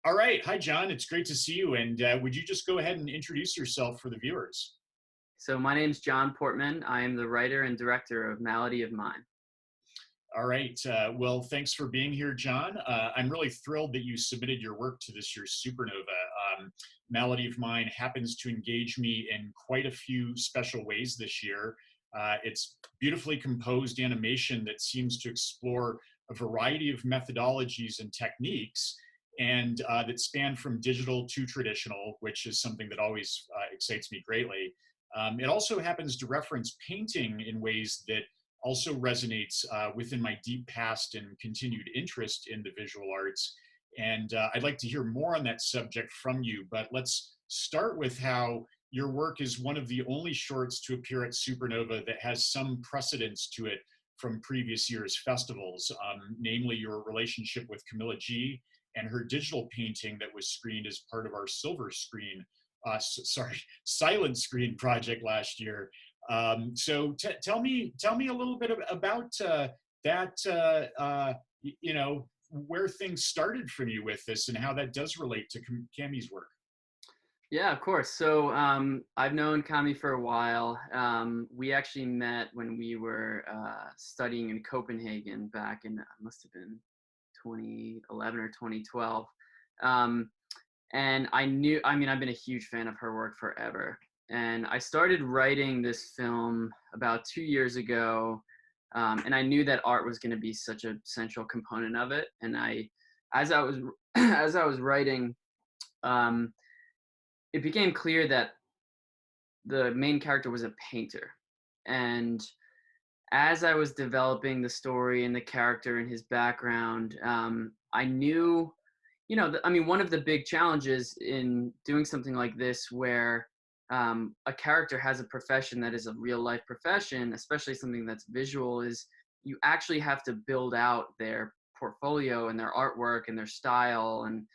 All right. Hi, John. It's great to see you. And would you just go ahead and introduce yourself for the viewers? So my name's Jon Portman. I am the writer and director of Malady of Mine. All right. Well, thanks for being here, John. I'm really thrilled that you submitted your work to this year's Supernova. Malady of Mine happens to engage me in quite a few special ways this year. It's beautifully composed animation that seems to explore a variety of methodologies and techniques and that span from digital to traditional, which is something that always excites me greatly. It also happens to reference painting in ways that also resonates within my deep past and continued interest in the visual arts. And I'd like to hear more on that subject from you, but let's start with how your work is one of the only shorts to appear at Supernova that has some precedence to it from previous year's festivals, namely your relationship with Camilla G and her digital painting that was screened as part of our silver screen, silent screen project last year. So tell me a little bit about that. Where things started from you with this, and how that does relate to Cammie's work. Yeah, of course. So I've known Kami for a while. We actually met when we were studying in Copenhagen back in, must have been 2011 or 2012. And I've been a huge fan of her work forever. And I started writing this film about 2 years ago. And I knew that art was going to be such a central component of it. And as I was, as I was writing, it became clear that the main character was a painter. And as I was developing the story and the character and his background, I knew, one of the big challenges in doing something like this where a character has a profession that is a real life profession, especially something that's visual, is you actually have to build out their portfolio and their artwork and their style. And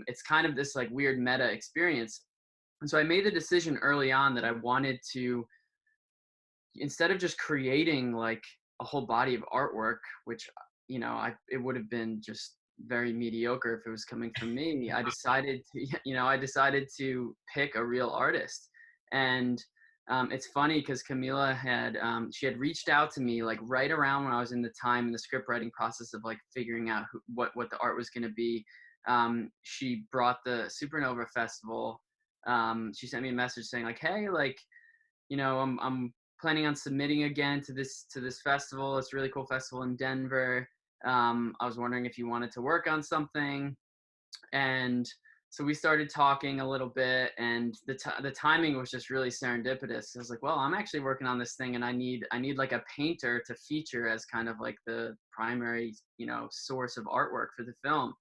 it's kind of this like weird meta experience. And so I made the decision early on that I wanted to, instead of just creating like a whole body of artwork, which, it would have been just very mediocre if it was coming from me. I decided to pick a real artist. And it's funny because Camila she had reached out to me like right around when I was in the time in the script writing process of like figuring out what the art was going to be. She brought the Supernova Festival. She sent me a message saying like, hey, like, I'm planning on submitting again to this festival. It's a really cool festival in Denver. I was wondering if you wanted to work on something. And so we started talking a little bit, and the timing was just really serendipitous. I was like, well, I'm actually working on this thing, and I need like a painter to feature as kind of like the primary, source of artwork for the film.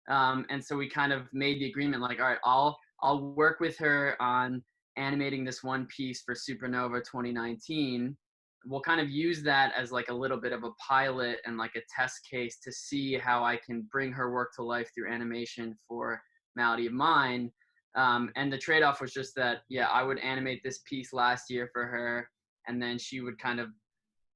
And so we kind of made the agreement like, all right, I'll work with her on animating this one piece for Supernova 2019. We'll kind of use that as like a little bit of a pilot and like a test case to see how I can bring her work to life through animation for Malady of Mine. And the trade-off was just that, yeah, I would animate this piece last year for her, and then she would kind of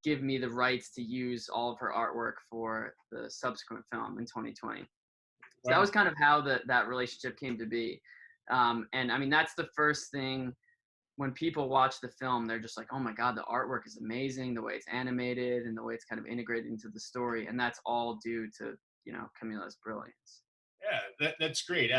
give me the rights to use all of her artwork for the subsequent film in 2020. So that was kind of how that relationship came to be. And I mean, that's the first thing. When people watch the film, they're just like, oh my God, the artwork is amazing, the way it's animated and the way it's kind of integrated into the story. And that's all due to, Camila's brilliance. Yeah, that's great.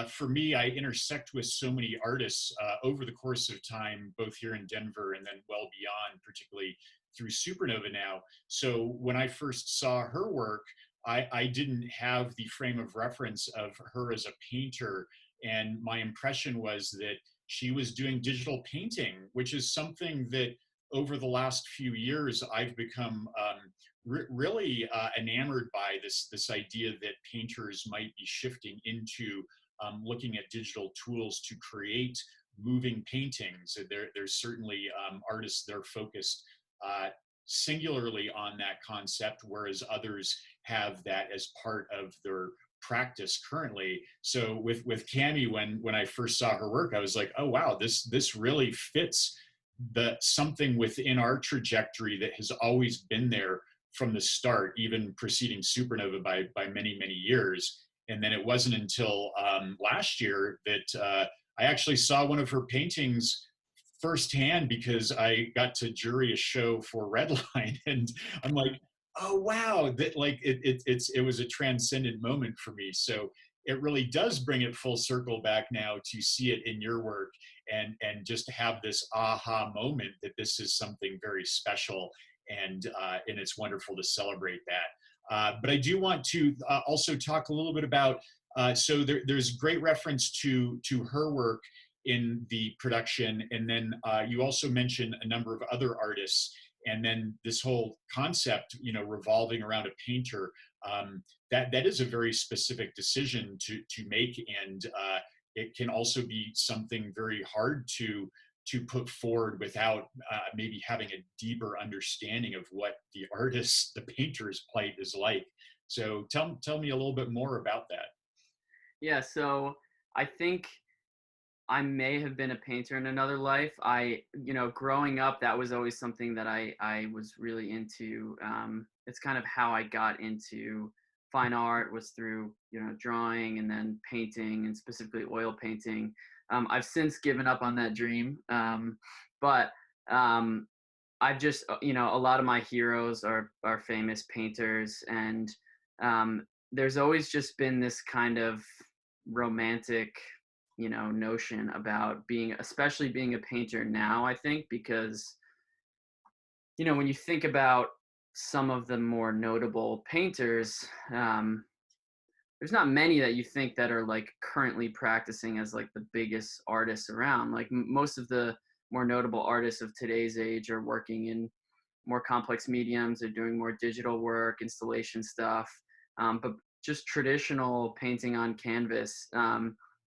For me, I intersect with so many artists over the course of time, both here in Denver and then well beyond, particularly through Supernova now. So when I first saw her work, I didn't have the frame of reference of her as a painter. And my impression was that she was doing digital painting, which is something that over the last few years I've become really enamored by this idea that painters might be shifting into looking at digital tools to create moving paintings. There's certainly artists that are focused singularly on that concept, whereas others have that as part of their practice currently. So with Cammie, when I first saw her work, I was like, oh wow, this really fits something within our trajectory that has always been there from the start, even preceding Supernova by many years. And then it wasn't until last year that I actually saw one of her paintings firsthand because I got to jury a show for Redline, and I'm like, oh wow, that like it was a transcendent moment for me. So it really does bring it full circle back now to see it in your work and just have this aha moment that this is something very special, and it's wonderful to celebrate that. But I do want to also talk a little bit about so there's great reference to her work in the production, and then you also mentioned a number of other artists, and then this whole concept, revolving around a painter. That is a very specific decision to make, and it can also be something very hard to put forward without maybe having a deeper understanding of what the painter's plight is like. So tell me a little bit more about that. Yeah, so I think I may have been a painter in another life. Growing up, that was always something that I was really into. It's kind of how I got into fine art, was through, drawing and then painting, and specifically oil painting. I've since given up on that dream. But I've just, a lot of my heroes are famous painters, and there's always just been this kind of romantic, notion about especially being a painter now, I think, because, when you think about some of the more notable painters, there's not many that you think that are like currently practicing as like the biggest artists around. Like most of the more notable artists of today's age are working in more complex mediums. They're doing more digital work, installation stuff. But just traditional painting on canvas,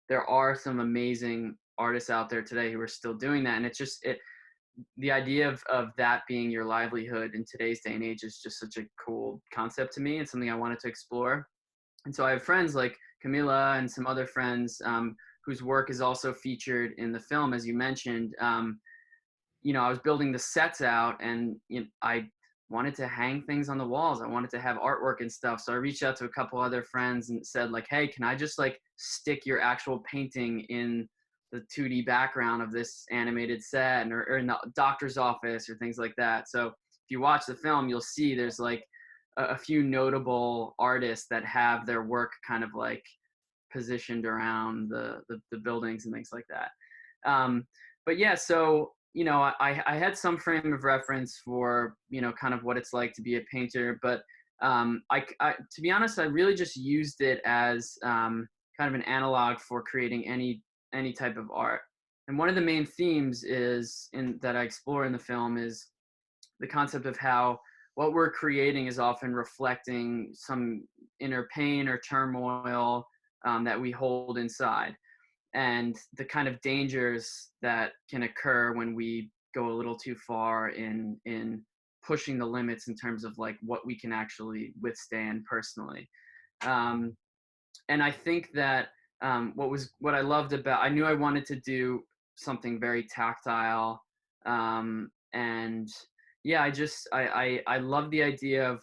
there are some amazing artists out there today who are still doing that. And the idea of that being your livelihood in today's day and age is just such a cool concept to me, and something I wanted to explore. And so I have friends like Camila and some other friends whose work is also featured in the film, as you mentioned. I was building the sets out, and I wanted to hang things on the walls. I wanted to have artwork and stuff. So I reached out to a couple other friends and said, like, hey, can I just like stick your actual painting in the 2D background of this animated set, or in the doctor's office or things like that. So if you watch the film, you'll see there's like a few notable artists that have their work kind of like positioned around the buildings and things like that. But yeah, so I had some frame of reference for kind of what it's like to be a painter, but to be honest, I really just used it as kind of an analog for creating any type of art. And one of the main themes that I explore in the film is the concept of how what we're creating is often reflecting some inner pain or turmoil that we hold inside, and the kind of dangers that can occur when we go a little too far in pushing the limits in terms of like what we can actually withstand personally. And I think that what I loved about, I knew I wanted to do something very tactile, and yeah, I love the idea of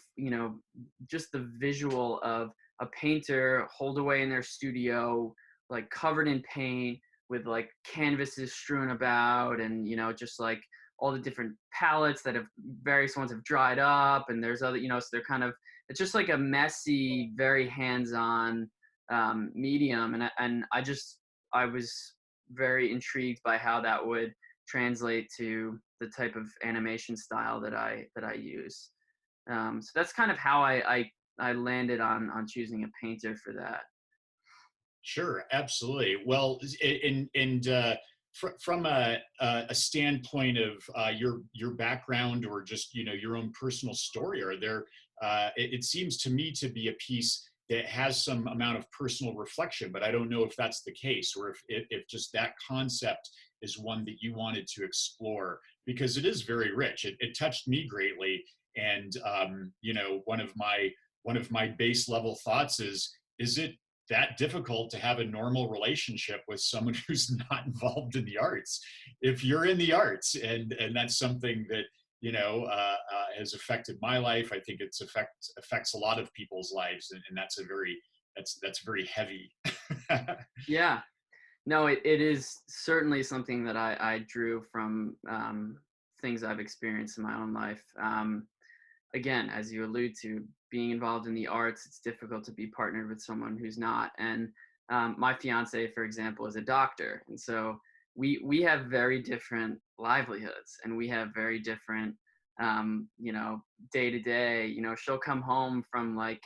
just the visual of a painter holed away in their studio, like covered in paint, with like canvases strewn about, and just like all the different palettes that have various ones have dried up, and there's other, so they're kind of, it's just like a messy, very hands-on medium, and I was very intrigued by how that would translate to the type of animation style that I use. So that's kind of how I landed on choosing a painter for that. Sure, absolutely. Well, from a standpoint of your background, or just your own personal story, are there? It seems to me to be a piece that has some amount of personal reflection, but I don't know if that's the case, or if just that concept is one that you wanted to explore, because it is very rich. It touched me greatly, and one of my base level thoughts is it that difficult to have a normal relationship with someone who's not involved in the arts? If you're in the arts, and that's something that has affected my life, I think affects a lot of people's lives, and that's a very that's very heavy. Yeah. No, it is certainly something that I drew from things I've experienced in my own life. Again, as you allude to, being involved in the arts, it's difficult to be partnered with someone who's not. And my fiance, for example, is a doctor, and so we have very different livelihoods, and we have very different, you know, day to day. You know, she'll come home from like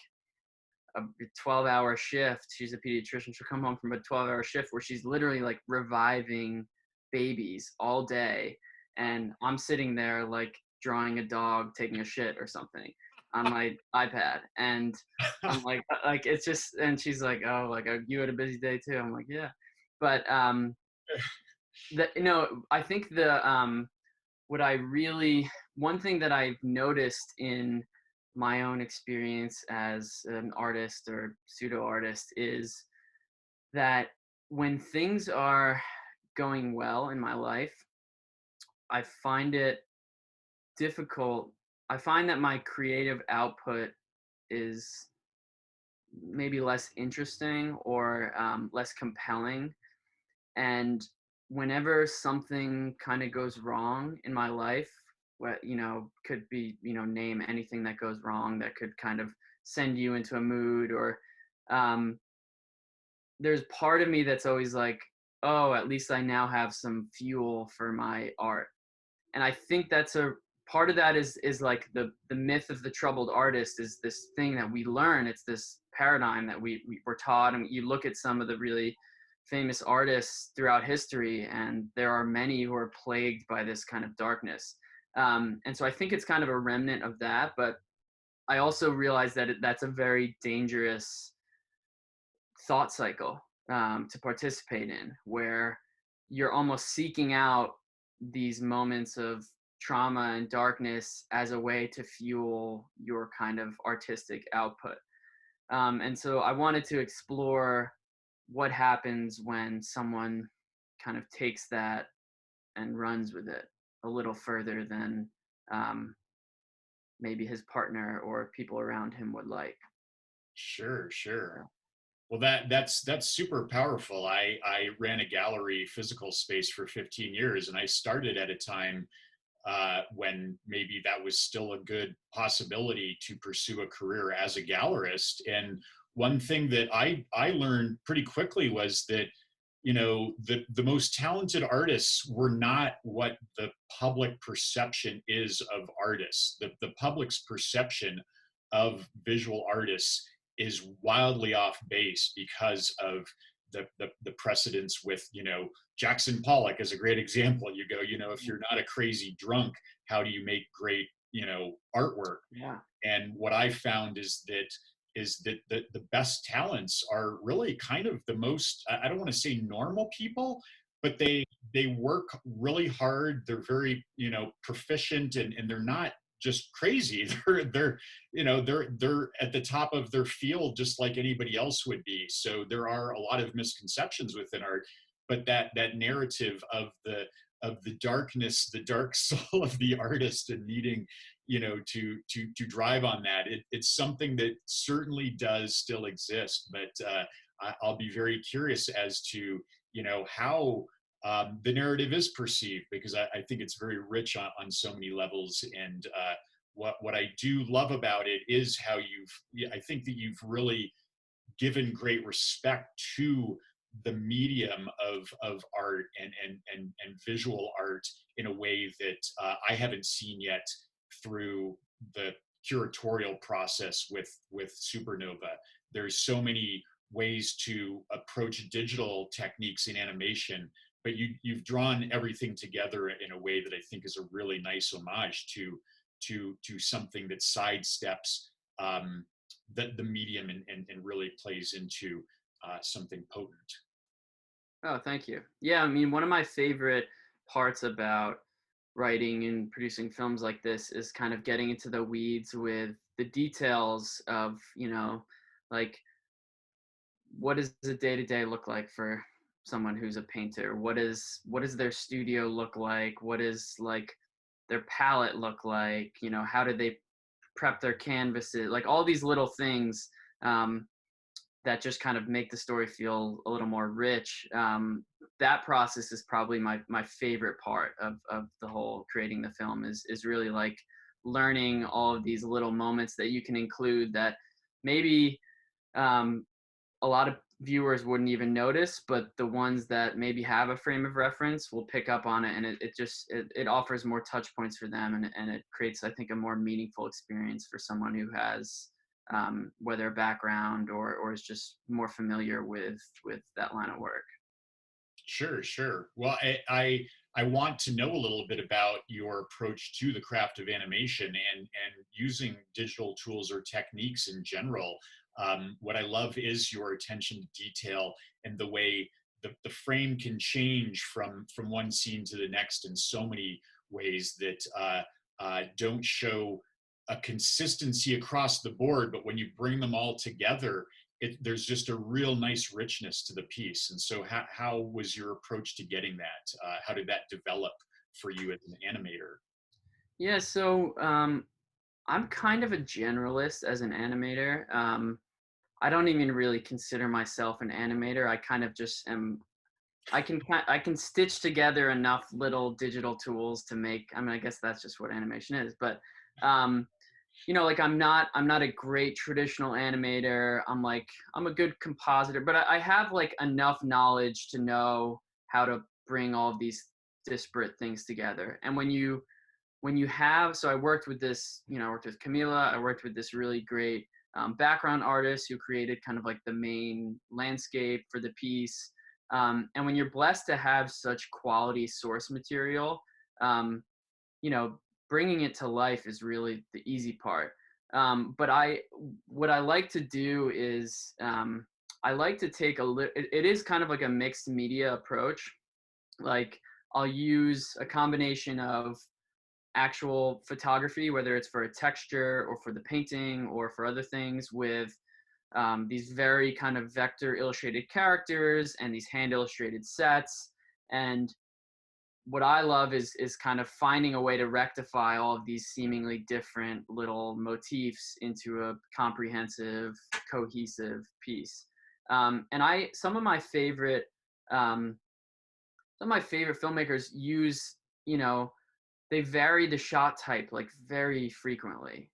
a 12-hour shift. She's a pediatrician. She'll come home from a 12-hour shift where she's literally like reviving babies all day. And I'm sitting there like drawing a dog taking a shit or something on my iPad. And I'm like, it's just, and she's like, oh, like, you had a busy day too. I'm like, yeah. But, you know, I think what I really, one thing that I've noticed in my own experience as an artist or pseudo artist is that when things are going well in my life, I find it difficult. I find that my creative output is maybe less interesting or less compelling. And whenever something kind of goes wrong in my life, what, you know, could be, you know, name anything that goes wrong that could kind of send you into a mood, or um, there's part of me that's always like, oh, at least I now have some fuel for my art. And I think that's a part of that is like the myth of the troubled artist is this thing that we learn. It's this paradigm that we're taught, and you look at some of the really famous artists throughout history, and there are many who are plagued by this kind of darkness. And so I think it's kind of a remnant of that, but I also realize that that's a very dangerous thought cycle to participate in, where you're almost seeking out these moments of trauma and darkness as a way to fuel your kind of artistic output. And so I wanted to explore what happens when someone kind of takes that and runs with it a little further than um, maybe his partner or people around him would like. Sure, sure. So, Well, that's super powerful. I ran a gallery physical space for 15 years, and I started at a time when maybe that was still a good possibility to pursue a career as a gallerist. And one thing that I learned pretty quickly was that, you know, the most talented artists were not what the public perception is of artists. The public's perception of visual artists is wildly off base because of the precedence with, you know, Jackson Pollock is a great example. You go, you know, if you're not a crazy drunk, how do you make great, you know, artwork? yeah. And what I found is that the best talents are really kind of the most, I don't want to say normal people, but they work really hard. They're very, you know, proficient, and they're not just crazy. They're you know, they're at the top of their field just like anybody else would be. So there are a lot of misconceptions within art, but that narrative of the darkness, the dark soul of the artist, and needing, you know, to drive on that, it's something that certainly does still exist. But I'll be very curious as to, you know, how the narrative is perceived, because I think it's very rich on so many levels. And what I do love about it is how I think that you've really given great respect to the medium of art and visual art in a way that I haven't seen yet through the curatorial process with Supernova. There's so many ways to approach digital techniques in animation, but you've drawn everything together in a way that I think is a really nice homage to something that sidesteps the medium, and really plays into something potent. Oh, thank you. Yeah, I mean, one of my favorite parts about writing and producing films like this is kind of getting into the weeds with the details of, you know, like, what does a day to day look like for someone who's a painter? What does their studio look like? What is like their palette look like? You know, how do they prep their canvases? Like all these little things. Um, that just kind of make the story feel a little more rich. That process is probably my favorite part of the whole creating the film, is really like learning all of these little moments that you can include that maybe um, a lot of viewers wouldn't even notice, but the ones that maybe have a frame of reference will pick up on it, and it offers more touch points for them, and it creates, I think, a more meaningful experience for someone who has whether a background or is just more familiar with that line of work. Sure, sure. Well, I want to know a little bit about your approach to the craft of animation and using digital tools or techniques in general. What I love is your attention to detail and the way the frame can change from one scene to the next in so many ways that don't show a consistency across the board, but when you bring them all together, there's just a real nice richness to the piece. And so, how was your approach to getting that? How did that develop for you as an animator? Yeah, so I'm kind of a generalist as an animator. I don't even really consider myself an animator. I kind of just am. I can stitch together enough little digital tools to make. I mean, I guess that's just what animation is. But um, like I'm not a great traditional animator. I'm a good compositor, but I have like enough knowledge to know how to bring all of these disparate things together. And when you have, so I worked with this, I worked with Camila. I worked with this really great background artist who created kind of like the main landscape for the piece. And when you're blessed to have such quality source material, um, you know, bringing it to life is really the easy part. But what I like to do is I like to take it is kind of like a mixed media approach. Like I'll use a combination of actual photography, whether it's for a texture or for the painting or for other things, with these very kind of vector illustrated characters and these hand illustrated sets. And what I love is kind of finding a way to rectify all of these seemingly different little motifs into a comprehensive, cohesive piece. And um, some of my favorite filmmakers use, you know, they vary the shot type like very frequently.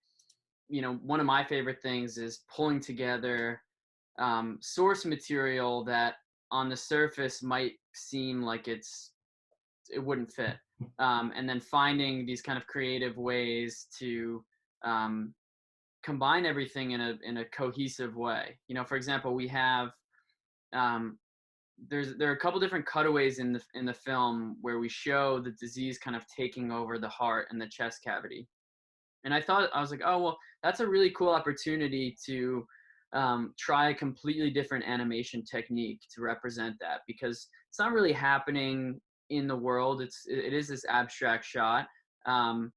One of my favorite things is pulling together source material that on the surface might seem like it wouldn't fit, and then finding these kind of creative ways to um, combine everything in a cohesive way. For example, we have um, there are a couple different cutaways in the film where we show the disease kind of taking over the heart and the chest cavity. And I was like, oh well, that's a really cool opportunity to try a completely different animation technique to represent that, because it's not really happening in the world. It is this abstract shot, and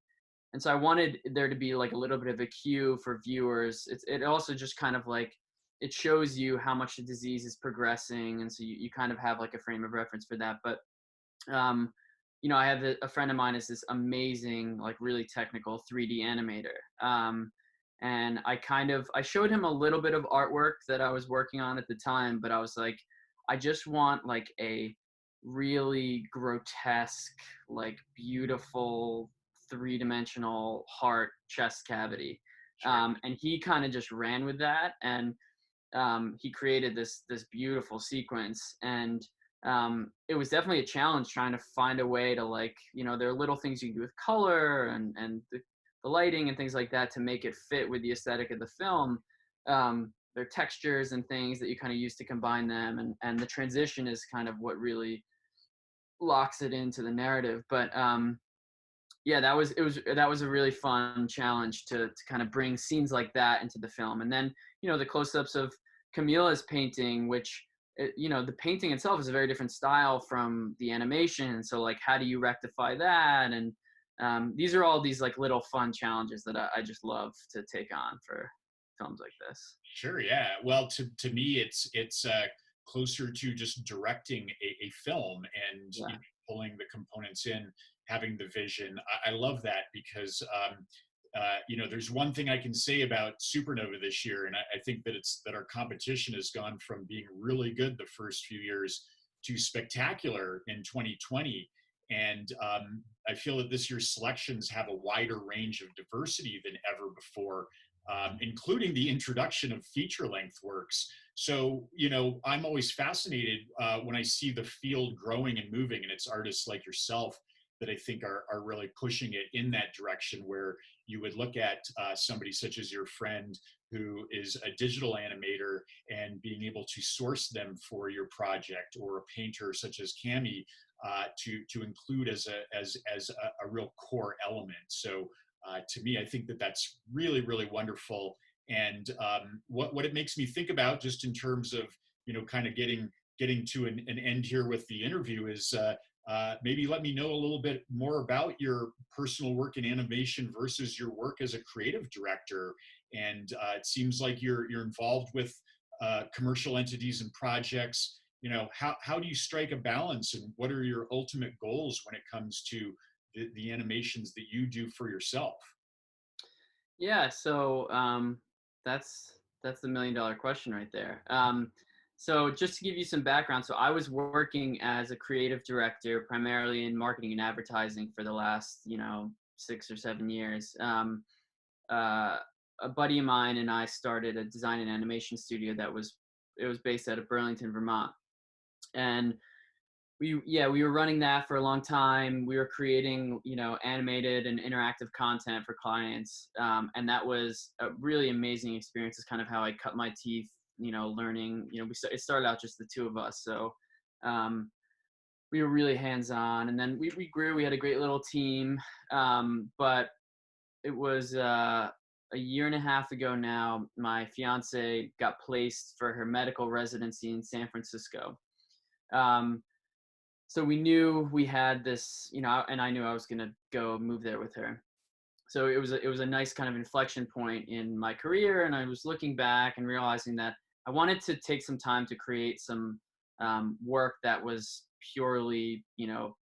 so I wanted there to be like a little bit of a cue for viewers. It also just kind of like it shows you how much the disease is progressing, and so you kind of have like a frame of reference for that. But um, I have a friend of mine is this amazing, like really technical 3D animator. And I showed him a little bit of artwork that I was working on at the time, but I was like, I just want like a really grotesque, like beautiful three-dimensional heart chest cavity. Sure. And he kind of just ran with that, and he created this beautiful sequence. And it was definitely a challenge trying to find a way to, like, there are little things you can do with color and the lighting and things like that to make it fit with the aesthetic of the film. There are textures and things that you kind of use to combine them, and the transition is kind of what really locks it into the narrative. But yeah, that was a really fun challenge to kind of bring scenes like that into the film. And then the close-ups of Camila's painting, which the painting itself is a very different style from the animation. So like, how do you rectify that? And these are all these like little fun challenges that I just love to take on for films like this. Sure, yeah. Well, to me, it's closer to just directing a film and Yeah. pulling the components in, having the vision. I love that because there's one thing I can say about Supernova this year, and I think that it's that our competition has gone from being really good the first few years to spectacular in 2020. And I feel that this year's selections have a wider range of diversity than ever before, including the introduction of feature-length works. So, I'm always fascinated when I see the field growing and moving, and it's artists like yourself that I think are really pushing it in that direction, where you would look at somebody such as your friend who is a digital animator and being able to source them for your project, or a painter such as Cami to include as a real core element. So to me, I think that that's really, really wonderful. And what it makes me think about, just in terms of kind of getting to an end here with the interview, is maybe let me know a little bit more about your personal work in animation versus your work as a creative director. And it seems like you're involved with commercial entities and projects. How do you strike a balance, and what are your ultimate goals when it comes to the animations that you do for yourself? Yeah, so that's the $1 million question right there. So just to give you some background, so I was working as a creative director primarily in marketing and advertising for the last 6 or 7 years. A buddy of mine and I started a design and animation studio it was based out of Burlington, Vermont, and we were running that for a long time. We were creating animated and interactive content for clients, and that was a really amazing experience. It's kind of how I cut my teeth, learning. It started out just the two of us, so we were really hands on, and then we grew. We had a great little team, but it was a year and a half ago now. My fiance got placed for her medical residency in San Francisco. So we knew we had this, and I knew I was going to go move there with her. So it was a nice kind of inflection point in my career. And I was looking back and realizing that I wanted to take some time to create some work that was purely,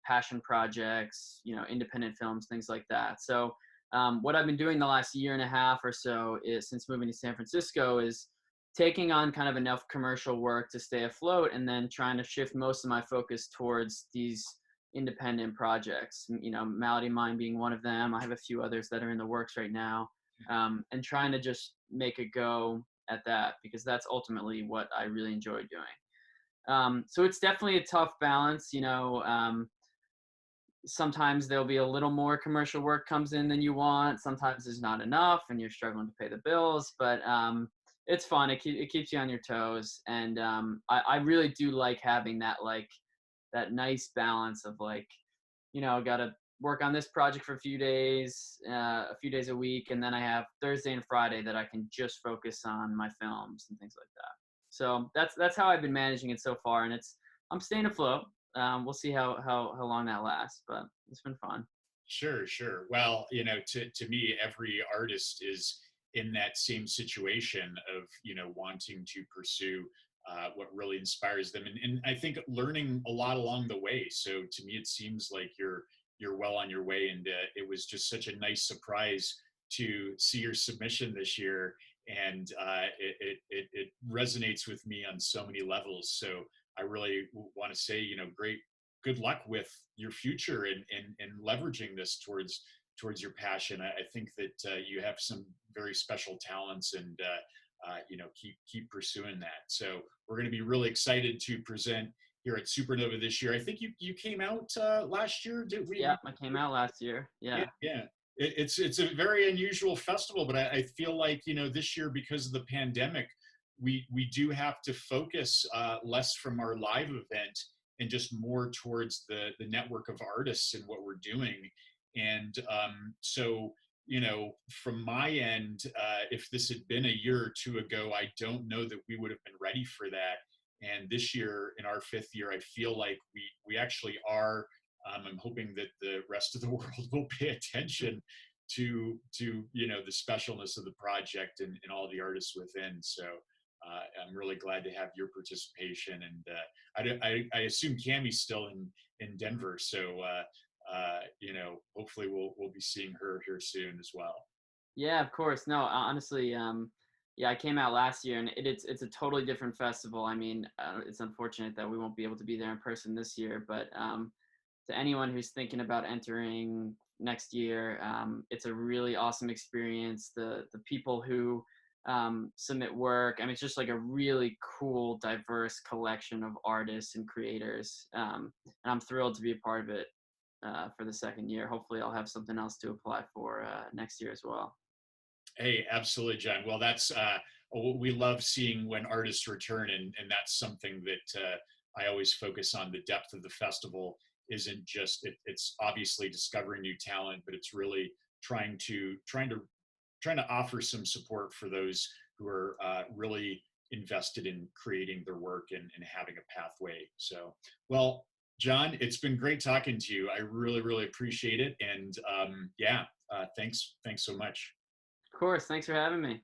passion projects, independent films, things like that. So what I've been doing the last year and a half or so is, since moving to San Francisco, is taking on kind of enough commercial work to stay afloat, and then trying to shift most of my focus towards these independent projects. Malady Mind being one of them. I have a few others that are in the works right now, and trying to just make a go at that, because that's ultimately what I really enjoy doing. So it's definitely a tough balance. Sometimes there'll be a little more commercial work comes in than you want. Sometimes there's not enough and you're struggling to pay the bills, but it's fun. It keeps you on your toes. And I really do like having that nice balance of I got to work on this project for a few days a week. And then I have Thursday and Friday that I can just focus on my films and things like that. So that's how I've been managing it so far. And I'm staying afloat. We'll see how long that lasts, but it's been fun. Sure, sure. Well, to me, every artist is in that same situation of, wanting to pursue what really inspires them. And I think learning a lot along the way. So to me, it seems like you're well on your way. And it was just such a nice surprise to see your submission this year. And it resonates with me on so many levels. So I really want to say, good luck with your future and leveraging this towards your passion. I think that you have some very special talents, and keep pursuing that. So we're going to be really excited to present here at Supernova this year. I think you came out last year. Did we? Yeah, I came out last year. Yeah, Yeah. yeah. It's a very unusual festival, but I feel like this year, because of the pandemic, we do have to focus less from our live event and just more towards the network of artists and what we're doing. And so, from my end, if this had been a year or two ago, I don't know that we would have been ready for that. And this year, in our fifth year, I feel like we actually are. I'm hoping that the rest of the world will pay attention to the specialness of the project and all the artists within. So I'm really glad to have your participation, and I assume Cammie's still in Denver, so hopefully we'll be seeing her here soon as well. Yeah, of course. No, honestly, yeah, I came out last year, and it's a totally different festival. I mean, it's unfortunate that we won't be able to be there in person this year, but to anyone who's thinking about entering next year, it's a really awesome experience. The people who submit work, I mean, it's just like a really cool, diverse collection of artists and creators, and I'm thrilled to be a part of it for the second year. Hopefully, I'll have something else to apply for next year as well. Hey, absolutely, John. Well, that's we love seeing when artists return, and that's something that I always focus on. The depth of the festival isn't just it's obviously discovering new talent, but it's really trying to offer some support for those who are really invested in creating their work and having a pathway. So, well, John, it's been great talking to you. I really appreciate it, and yeah, thanks so much. Of course. Thanks for having me.